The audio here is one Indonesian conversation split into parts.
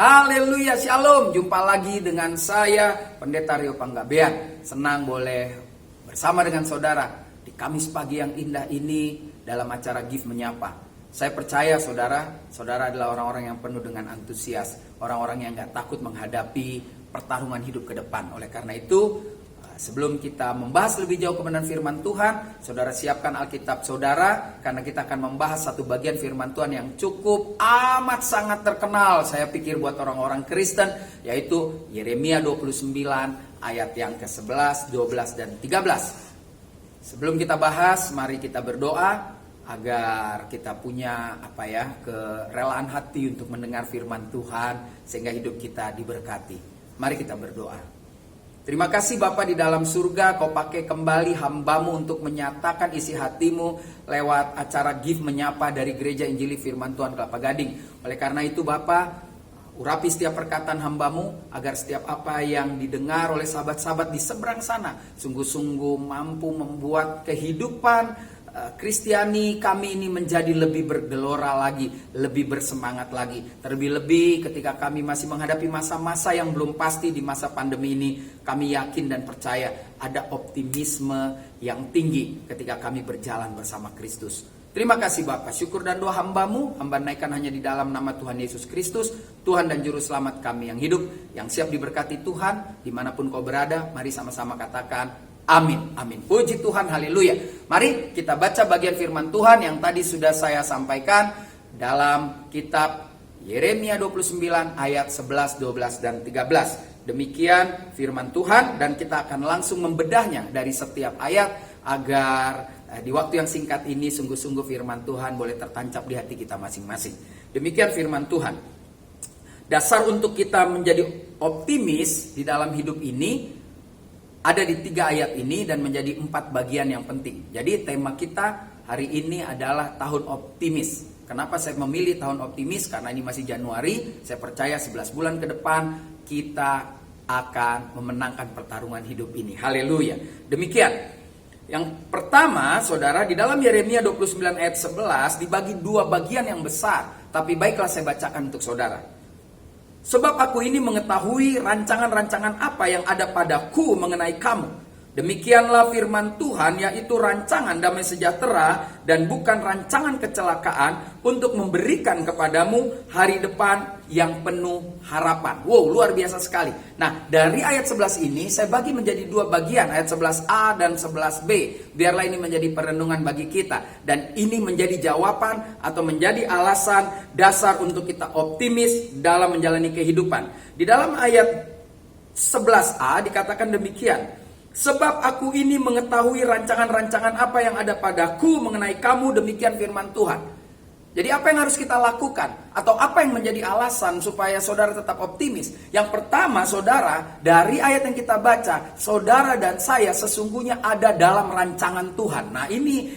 Haleluya, shalom. Jumpa lagi dengan saya, Pendeta Rio Panggabean. Senang boleh bersama dengan saudara di Kamis pagi yang indah ini dalam acara Gift Menyapa. Saya percaya saudara adalah orang-orang yang penuh dengan antusias, orang-orang yang gak takut menghadapi pertarungan hidup ke depan. Oleh karena itu, sebelum kita membahas lebih jauh kebenaran firman Tuhan, saudara siapkan Alkitab saudara, karena kita akan membahas satu bagian firman Tuhan yang cukup amat sangat terkenal, saya pikir buat orang-orang Kristen, yaitu Yeremia 29 ayat yang ke-11, 12, dan 13. Sebelum kita bahas, mari kita berdoa agar kita punya kerelaan hati untuk mendengar firman Tuhan sehingga hidup kita diberkati. Mari kita berdoa. Terima kasih Bapa di dalam surga, Kau pakai kembali hambamu untuk menyatakan isi hatimu lewat acara Gift Menyapa dari Gereja Injili Firman Tuhan Kelapa Gading. Oleh karena itu Bapa, urapi setiap perkataan hambamu agar setiap apa yang didengar oleh sahabat-sahabat di seberang sana sungguh-sungguh mampu membuat kehidupan Kristiani kami ini menjadi lebih bergelora lagi, lebih bersemangat lagi. Terlebih-lebih ketika kami masih menghadapi masa-masa yang belum pasti di masa pandemi ini, kami yakin dan percaya ada optimisme yang tinggi ketika kami berjalan bersama Kristus. Terima kasih Bapak, syukur dan doa hambamu, hamba naikkan hanya di dalam nama Tuhan Yesus Kristus, Tuhan dan Juru Selamat kami yang hidup, yang siap diberkati Tuhan, dimanapun kau berada, mari sama-sama katakan, amin, amin. Puji Tuhan, haleluya. Mari kita baca bagian firman Tuhan yang tadi sudah saya sampaikan dalam kitab Yeremia 29 ayat 11, 12, dan 13. Demikian firman Tuhan dan kita akan langsung membedahnya dari setiap ayat agar di waktu yang singkat ini sungguh-sungguh firman Tuhan boleh tertancap di hati kita masing-masing. Demikian firman Tuhan. Dasar untuk kita menjadi optimis di dalam hidup ini ada di 3 ayat ini dan menjadi 4 bagian yang penting. Jadi tema kita hari ini adalah tahun optimis. Kenapa saya memilih tahun optimis? Karena ini masih Januari. Saya percaya 11 bulan ke depan kita akan memenangkan pertarungan hidup ini. Haleluya. Demikian. Yang pertama, saudara, di dalam Yeremia 29 ayat 11 dibagi 2 bagian yang besar. Tapi baiklah saya bacakan untuk saudara. Sebab aku ini mengetahui rancangan-rancangan apa yang ada padaku mengenai kamu. Demikianlah firman Tuhan, yaitu rancangan damai sejahtera dan bukan rancangan kecelakaan untuk memberikan kepadamu hari depan yang penuh harapan. Wow, luar biasa sekali. Nah, dari ayat 11 ini saya bagi menjadi 2 bagian, ayat 11a dan 11b. Biarlah ini menjadi perenungan bagi kita. Dan ini menjadi jawaban atau menjadi alasan dasar untuk kita optimis dalam menjalani kehidupan. Di dalam ayat 11a dikatakan demikian. Sebab aku ini mengetahui rancangan-rancangan apa yang ada padaku mengenai kamu, demikian firman Tuhan. Jadi apa yang harus kita lakukan? Atau apa yang menjadi alasan supaya saudara tetap optimis? Yang pertama saudara, dari ayat yang kita baca, saudara dan saya sesungguhnya ada dalam rancangan Tuhan. Nah ini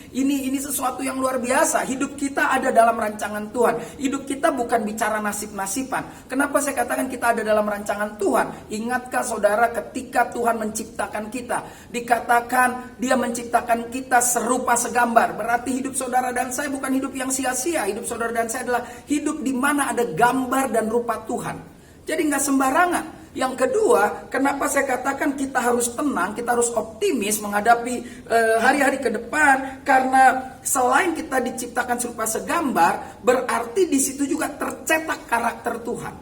sesuatu yang luar biasa. Hidup kita ada dalam rancangan Tuhan. Hidup kita bukan bicara nasib-nasiban. Kenapa saya katakan kita ada dalam rancangan Tuhan? Ingatkah saudara ketika Tuhan menciptakan kita? Dikatakan dia menciptakan kita serupa segambar. Berarti hidup saudara dan saya bukan hidup yang sia-sia. Hidup saudara dan saya adalah hidup di mana ada gambar dan rupa Tuhan. Jadi nggak sembarangan. Yang kedua, kenapa saya katakan kita harus tenang, kita harus optimis menghadapi hari-hari ke depan? Karena selain kita diciptakan serupa segambar, berarti di situ juga tercetak karakter Tuhan.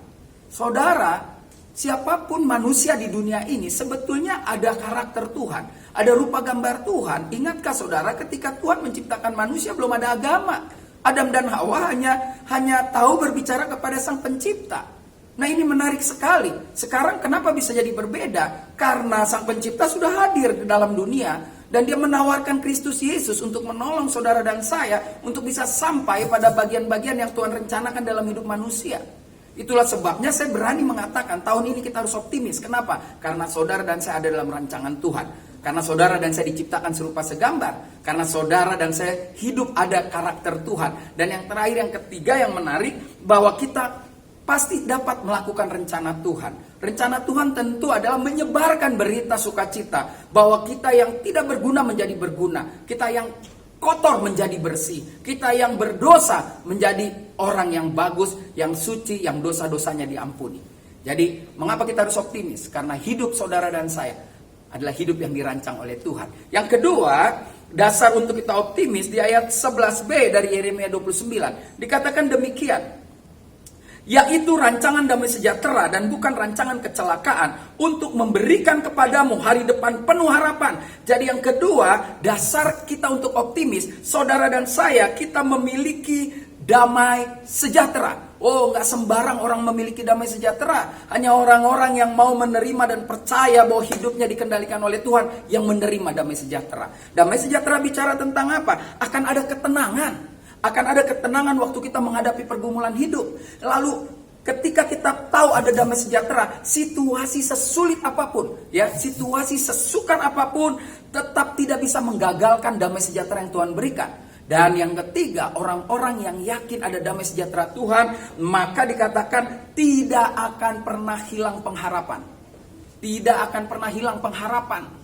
Saudara, siapapun manusia di dunia ini sebetulnya ada karakter Tuhan, ada rupa gambar Tuhan. Ingatkah saudara, ketika Tuhan menciptakan manusia belum ada agama. Adam dan Hawa hanya tahu berbicara kepada Sang Pencipta. Nah ini menarik sekali. Sekarang kenapa bisa jadi berbeda? Karena Sang Pencipta sudah hadir di dalam dunia dan dia menawarkan Kristus Yesus untuk menolong saudara dan saya untuk bisa sampai pada bagian-bagian yang Tuhan rencanakan dalam hidup manusia. Itulah sebabnya saya berani mengatakan tahun ini kita harus optimis. Kenapa? Karena saudara dan saya ada dalam rancangan Tuhan. Karena saudara dan saya diciptakan serupa segambar. Karena saudara dan saya hidup ada karakter Tuhan. Dan yang terakhir, yang ketiga yang menarik, bahwa kita pasti dapat melakukan rencana Tuhan. Rencana Tuhan tentu adalah menyebarkan berita sukacita. Bahwa kita yang tidak berguna menjadi berguna. Kita yang kotor menjadi bersih. Kita yang berdosa menjadi orang yang bagus, yang suci, yang dosa-dosanya diampuni. Jadi mengapa kita harus optimis? Karena hidup saudara dan saya adalah hidup yang dirancang oleh Tuhan. Yang kedua, dasar untuk kita optimis di ayat 11b dari Yeremia 29. Dikatakan demikian. Yaitu rancangan damai sejahtera dan bukan rancangan kecelakaan untuk memberikan kepadamu hari depan penuh harapan. Jadi yang kedua, dasar kita untuk optimis, saudara dan saya, kita memiliki damai sejahtera. Oh, nggak sembarang orang memiliki damai sejahtera. Hanya orang-orang yang mau menerima dan percaya bahwa hidupnya dikendalikan oleh Tuhan yang menerima damai sejahtera. Damai sejahtera bicara tentang apa? Akan ada ketenangan. Akan ada ketenangan waktu kita menghadapi pergumulan hidup. Lalu ketika kita tahu ada damai sejahtera, situasi sesulit apapun, ya, situasi sesukar apapun tetap tidak bisa menggagalkan damai sejahtera yang Tuhan berikan. Dan yang ketiga, orang-orang yang yakin ada damai sejahtera Tuhan, maka dikatakan tidak akan pernah hilang pengharapan. Tidak akan pernah hilang pengharapan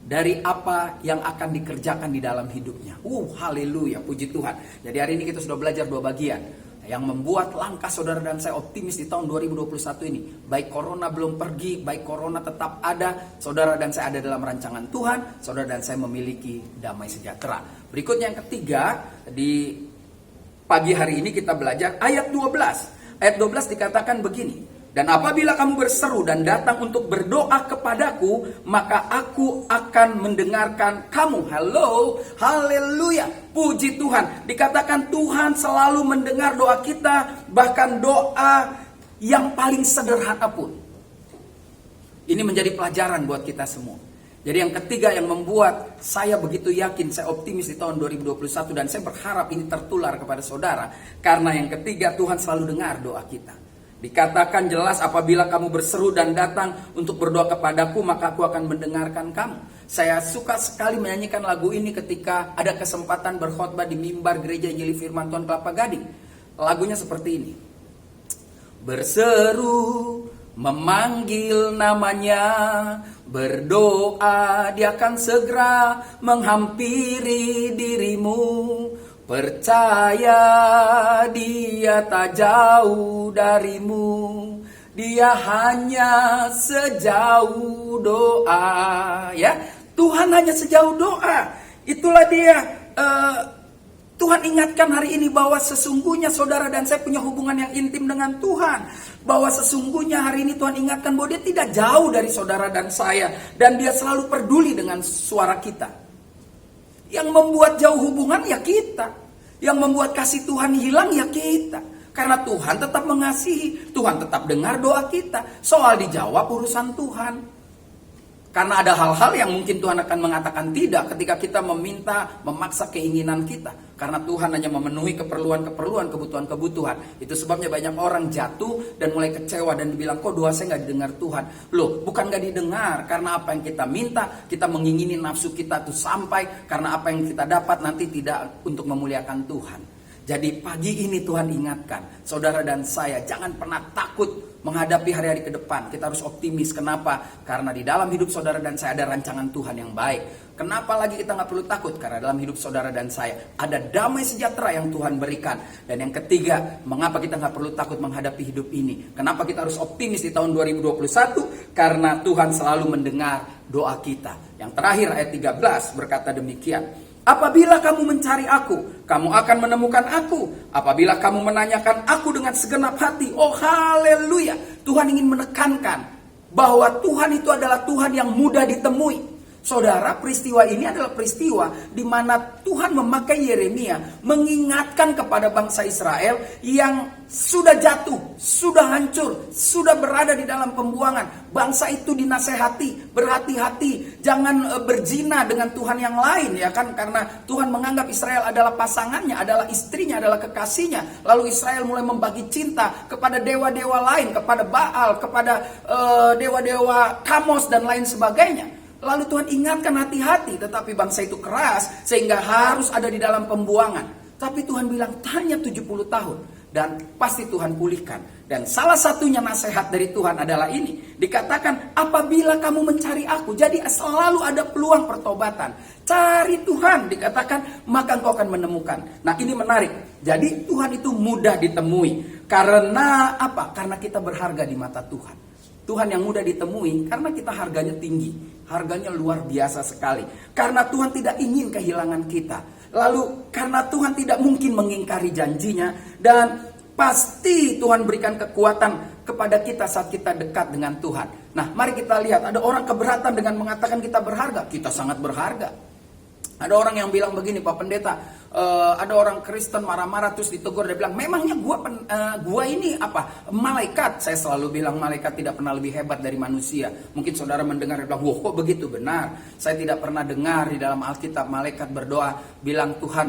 dari apa yang akan dikerjakan di dalam hidupnya. Haleluya, puji Tuhan. Jadi hari ini kita sudah belajar dua bagian yang membuat langkah saudara dan saya optimis di tahun 2021 ini. Baik corona belum pergi, baik corona tetap ada, saudara dan saya ada dalam rancangan Tuhan, saudara dan saya memiliki damai sejahtera. Berikutnya yang ketiga, di pagi hari ini kita belajar ayat 12. Ayat 12 dikatakan begini. Dan apabila kamu berseru dan datang untuk berdoa kepadaku, maka aku akan mendengarkan kamu. Halo, haleluya, puji Tuhan. Dikatakan Tuhan selalu mendengar doa kita, bahkan doa yang paling sederhana pun. Ini menjadi pelajaran buat kita semua. Jadi yang ketiga yang membuat saya begitu yakin, saya optimis di tahun 2021 dan saya berharap ini tertular kepada saudara. Karena yang ketiga, Tuhan selalu dengar doa kita. Dikatakan jelas, apabila kamu berseru dan datang untuk berdoa kepadaku, maka aku akan mendengarkan kamu. Saya suka sekali menyanyikan lagu ini ketika ada kesempatan berkhotbah di mimbar gereja Injili Firman Tuhan Kelapa Gading. Lagunya seperti ini. Berseru, memanggil namanya, berdoa, dia akan segera menghampiri dirimu. Percaya dia tak jauh darimu, dia hanya sejauh doa. Ya, Tuhan hanya sejauh doa. Itulah dia. Tuhan ingatkan hari ini bahwa sesungguhnya saudara dan saya punya hubungan yang intim dengan Tuhan. Bahwa sesungguhnya hari ini Tuhan ingatkan bahwa dia tidak jauh dari saudara dan saya. Dan dia selalu peduli dengan suara kita. Yang membuat jauh hubungan ya kita. Yang membuat kasih Tuhan hilang ya kita. Karena Tuhan tetap mengasihi. Tuhan tetap dengar doa kita. Soal dijawab urusan Tuhan. Karena ada hal-hal yang mungkin Tuhan akan mengatakan tidak ketika kita meminta, memaksa keinginan kita. Karena Tuhan hanya memenuhi keperluan-keperluan, kebutuhan-kebutuhan. Itu sebabnya banyak orang jatuh dan mulai kecewa dan dibilang, kok doa saya gak didengar Tuhan. Loh, bukan gak didengar. Karena apa yang kita minta, kita mengingini nafsu kita itu sampai. Karena apa yang kita dapat nanti tidak untuk memuliakan Tuhan. Jadi pagi ini Tuhan ingatkan, saudara dan saya, jangan pernah takut menghadapi hari-hari ke depan. Kita harus optimis. Kenapa? Karena di dalam hidup saudara dan saya ada rancangan Tuhan yang baik. Kenapa lagi kita gak perlu takut? Karena dalam hidup saudara dan saya ada damai sejahtera yang Tuhan berikan. Dan yang ketiga, mengapa kita gak perlu takut menghadapi hidup ini? Kenapa kita harus optimis di tahun 2021? Karena Tuhan selalu mendengar doa kita. Yang terakhir ayat 13 berkata demikian. Apabila kamu mencari aku, kamu akan menemukan aku. Apabila kamu menanyakan aku dengan segenap hati. Oh haleluya. Tuhan ingin menekankan bahwa Tuhan itu adalah Tuhan yang mudah ditemui. Saudara, peristiwa ini adalah peristiwa di mana Tuhan memakai Yeremia mengingatkan kepada bangsa Israel yang sudah jatuh, sudah hancur, sudah berada di dalam pembuangan. Bangsa itu dinasehati, berhati-hati, jangan berzina dengan Tuhan yang lain, ya kan? Karena Tuhan menganggap Israel adalah pasangannya, adalah istrinya, adalah kekasihnya. Lalu Israel mulai membagi cinta kepada dewa-dewa lain, kepada Baal, kepada dewa-dewa Kamos dan lain sebagainya. Lalu Tuhan ingatkan hati-hati, tetapi bangsa itu keras sehingga harus ada di dalam pembuangan. Tapi Tuhan bilang hanya 70 tahun dan pasti Tuhan pulihkan. Dan salah satunya nasihat dari Tuhan adalah ini. Dikatakan apabila kamu mencari aku, jadi selalu ada peluang pertobatan. Cari Tuhan, dikatakan maka engkau akan menemukan. Nah ini menarik. Jadi Tuhan itu mudah ditemui. Karena apa? Karena kita berharga di mata Tuhan. Tuhan yang mudah ditemui karena kita harganya tinggi. Harganya luar biasa sekali. Karena Tuhan tidak ingin kehilangan kita. Lalu karena Tuhan tidak mungkin mengingkari janjinya. Dan pasti Tuhan berikan kekuatan kepada kita saat kita dekat dengan Tuhan. Nah, mari kita lihat. Ada orang keberatan dengan mengatakan kita berharga. Kita sangat berharga. Ada orang yang bilang begini, Pak Pendeta, ada orang Kristen marah-marah terus ditegur. Dia bilang, memangnya gua ini apa? Malaikat. Saya selalu bilang malaikat tidak pernah lebih hebat dari manusia. Mungkin saudara mendengar dan bilang, wah kok begitu? Benar. Saya tidak pernah dengar di dalam Alkitab malaikat berdoa bilang, Tuhan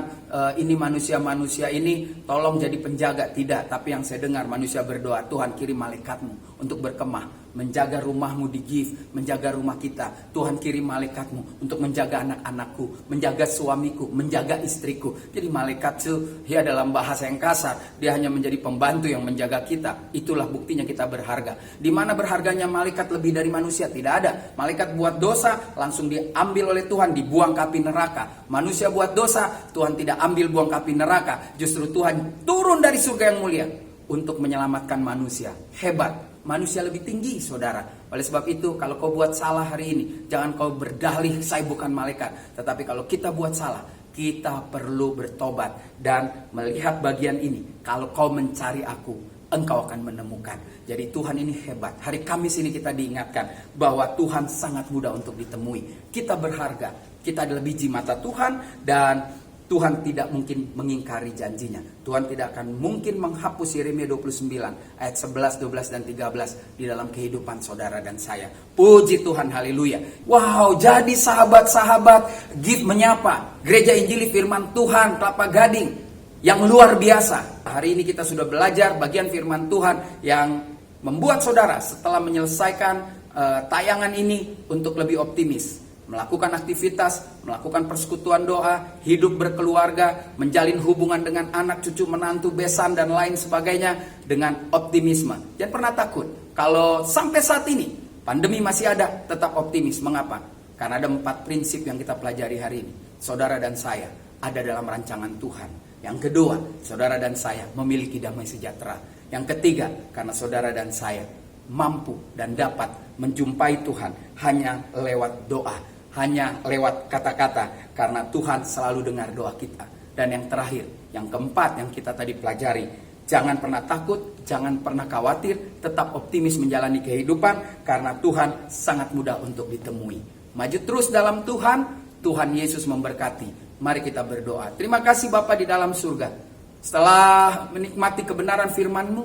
ini manusia-manusia ini tolong jadi penjaga. Tidak, tapi yang saya dengar manusia berdoa, Tuhan kirim malaikatmu untuk berkemah, menjaga rumahmu di GIF, menjaga rumah kita. Tuhan kirim malaikatmu untuk menjaga anak-anakku, menjaga suamiku, menjaga istriku. Jadi malaikat itu ya dalam bahasa yang kasar, dia hanya menjadi pembantu yang menjaga kita. Itulah buktinya kita berharga. Di mana berharganya malaikat lebih dari manusia? Tidak ada. Malaikat buat dosa, langsung diambil oleh Tuhan, dibuang ke api neraka. Manusia buat dosa, Tuhan tidak ambil buang ke api neraka. Justru Tuhan turun dari surga yang mulia untuk menyelamatkan manusia. Hebat. Manusia lebih tinggi, saudara. Oleh sebab itu, kalau kau buat salah hari ini, jangan kau berdalih, saya bukan malaikat. Tetapi kalau kita buat salah, kita perlu bertobat dan melihat bagian ini. Kalau kau mencari aku, engkau akan menemukan. Jadi Tuhan ini hebat. Hari Kamis ini kita diingatkan bahwa Tuhan sangat mudah untuk ditemui. Kita berharga. Kita adalah biji mata Tuhan dan Tuhan tidak mungkin mengingkari janjinya. Tuhan tidak akan mungkin menghapus Yeremia 29 ayat 11, 12, dan 13 di dalam kehidupan saudara dan saya. Puji Tuhan, haleluya. Wow, jadi sahabat-sahabat GIF menyapa Gereja Injili Firman Tuhan Kelapa Gading yang luar biasa. Hari ini kita sudah belajar bagian firman Tuhan yang membuat saudara setelah menyelesaikan tayangan ini untuk lebih optimis. Melakukan aktivitas, melakukan persekutuan doa, hidup berkeluarga, menjalin hubungan dengan anak, cucu, menantu, besan, dan lain sebagainya dengan optimisme. Jangan pernah takut. Kalau sampai saat ini, pandemi masih ada, tetap optimis. Mengapa? Karena ada 4 prinsip yang kita pelajari hari ini. Saudara dan saya ada dalam rancangan Tuhan. Yang kedua, saudara dan saya memiliki damai sejahtera. Yang ketiga, karena saudara dan saya mampu dan dapat menjumpai Tuhan hanya lewat doa. Hanya lewat kata-kata, karena Tuhan selalu dengar doa kita. Dan yang terakhir, yang keempat yang kita tadi pelajari, jangan pernah takut, jangan pernah khawatir, tetap optimis menjalani kehidupan, karena Tuhan sangat mudah untuk ditemui. Maju terus dalam Tuhan, Tuhan Yesus memberkati. Mari kita berdoa. Terima kasih Bapa di dalam surga. Setelah menikmati kebenaran firman-Mu,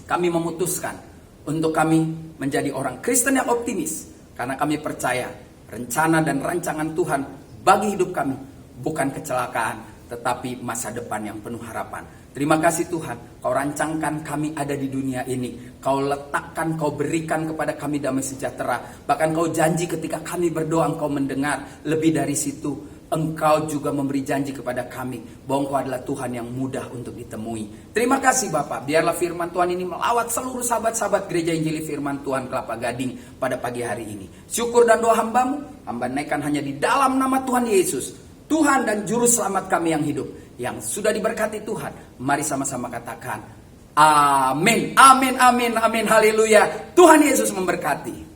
kami memutuskan untuk kami menjadi orang Kristen yang optimis, karena kami percaya rencana dan rancangan Tuhan bagi hidup kami bukan kecelakaan, tetapi masa depan yang penuh harapan. Terima kasih Tuhan, Kau rancangkan kami ada di dunia ini. Kau letakkan, Kau berikan kepada kami damai sejahtera. Bahkan Kau janji ketika kami berdoa, Engkau mendengar. Lebih dari situ, Engkau juga memberi janji kepada kami bahwa Engkau adalah Tuhan yang mudah untuk ditemui. Terima kasih Bapak. Biarlah firman Tuhan ini melawat seluruh sahabat-sahabat Gereja Injili Firman Tuhan Kelapa Gading pada pagi hari ini. Syukur dan doa hamba-Mu, hamba naikkan hanya di dalam nama Tuhan Yesus, Tuhan dan Juru Selamat kami yang hidup, yang sudah diberkati Tuhan. Mari sama-sama katakan, amin, amin, amin, amin, haleluya. Tuhan Yesus memberkati.